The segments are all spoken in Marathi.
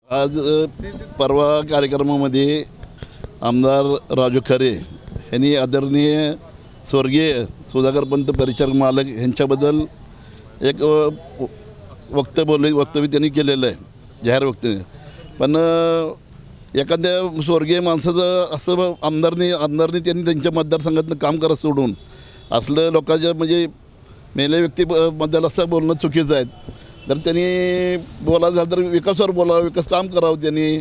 आज परवा कार्यक्रमामध्ये आमदार राजू खरे यांनी आदरणीय स्वर्गीय सुधाकर पंत परिचारक मालक यांच्याबद्दल एक वक्तव्य त्यांनी केलेलं आहे, जाहीर वक्तव्य. पण एखाद्या स्वर्गीय माणसाचं असं आमदारनी त्यांनी त्यांच्या मतदारसंघातनं काम करत सोडून असलं लोकांच्या म्हणजे मेल्या व्यक्तीबद्दल असं बोलणं चुकीचं आहे. तर त्यांनी बोलायचं झालं तर विकासावर बोलावं, विकास काम करावं. त्यांनी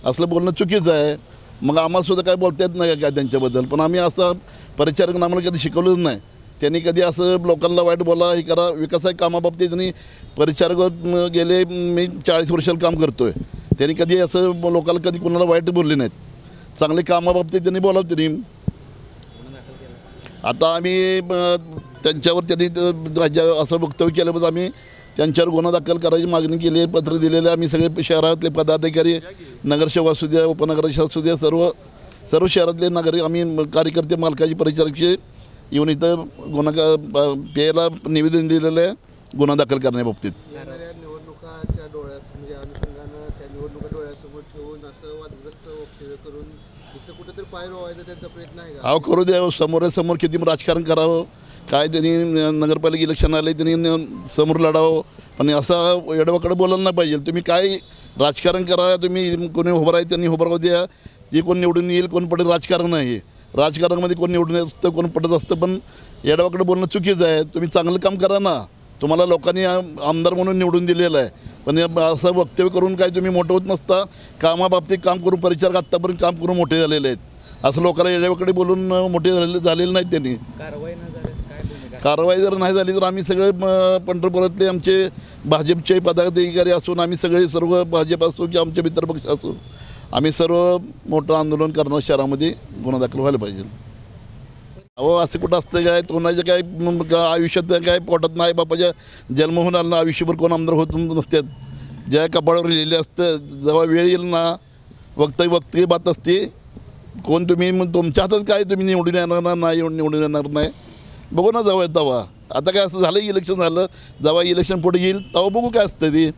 असलं बोलणं चुकीचं आहे. मग आम्हालासुद्धा काय बोलता येत नाही काय त्यांच्याबद्दल. पण आम्ही असं परिचारक आम्हाला कधी शिकवलंच नाही. त्यांनी कधी असं लोकांना वाईट बोला हे करा. विकासाच्या कामाबाबतीत त्यांनी परिचारक गेले मी 40 वर्षाला काम करतो आहे. त्यांनी कधी असं लोकांना कधी कोणाला वाईट बोलले नाहीत. चांगले कामाबाबतीत त्यांनी बोलावं. त्यांनी आता आम्ही त्यांच्यावर त्यांनी असं वक्तव्य केल्याबद्दल आम्ही त्यांच्यावर गुन्हा दाखल करायची मागणी केली आहे, पत्र दिलेले. आम्ही सगळे शहरातले पदाधिकारी, नगरसेवक असू द्या, उपनगरसेवक असू द्या, सर्व शहरातले नागरिक आम्ही कार्यकर्ते मालकाची परिचारकचे येऊन इथं गुन्हा पेला निवेदन दिलेलं आहे गुन्हा दाखल करण्याबाबतीत. निवडणुकाच्या म्हणजे अनुषंगानं त्या निवडणुका डोळ्यासमोर ठेवून असं वादग्रस्त वक्तव्य करून इथं कुठेतरी पाय रोवायचा त्यांचा प्रयत्न आहे का? अहो करू द्या. समोर किती राजकारण करावं. काय त्यांनी नगरपालिका इलेक्शन आले त्यांनी समोर लढावं. पण असं एडवाकडे बोलायला नाही पाहिजे. तुम्ही काय राजकारण करा, तुम्ही कोणी उभं राहा त्यांनी उभं राहू द्या. जे कोण निवडून येईल कोण पडेल राजकारण आहे. राजकारणामध्ये कोण निवडून असतं कोण पडत असतं. पण एडवाकडे बोलणं चुकीचं आहे. तुम्ही चांगलं काम करा ना. तुम्हाला लोकांनी आमदार म्हणून निवडून दिलेलं आहे. पण असं वक्तव्य करून काय तुम्ही मोठं होत नसता. कामाबाबतीत काम करून परिचारक आत्तापर्यंत काम करून मोठे झालेले आहेत. असं लोकांना एडवाकडे बोलून मोठे झालेले नाहीत. त्यांनी कारवाई जर नाही झाली तर आम्ही सगळे पंढरपुरातले आमचे भाजपचे पदाधिकारी असून आम्ही सर्व भाजप असो की आमचे मित्रपक्ष असो आम्ही सर्व मोठं आंदोलन करणार. शहरामध्ये गुन्हा दाखल व्हायला पाहिजे. अहो असं कुठं असतं काय? कोणाच्या काय आयुष्यात काय पोटात नाही बापाच्या जन्म होऊन आला ना आयुष्यभर कोण आमदार होत नसतात. ज्या कपाळावर लिहिलेले असतं जेव्हा वेळ येईल ना वक्तव्य बात असते. कोण तुम्ही तुमच्या हातात काय तुम्ही निवडून येणार ना नाही निवडून येणार नाही बघू ना जेव्हा तेव्हा. आता काय असं झालं इलेक्शन झालं जेव्हा इलेक्शन पुढे येईल तेव्हा बघू काय असतं ते.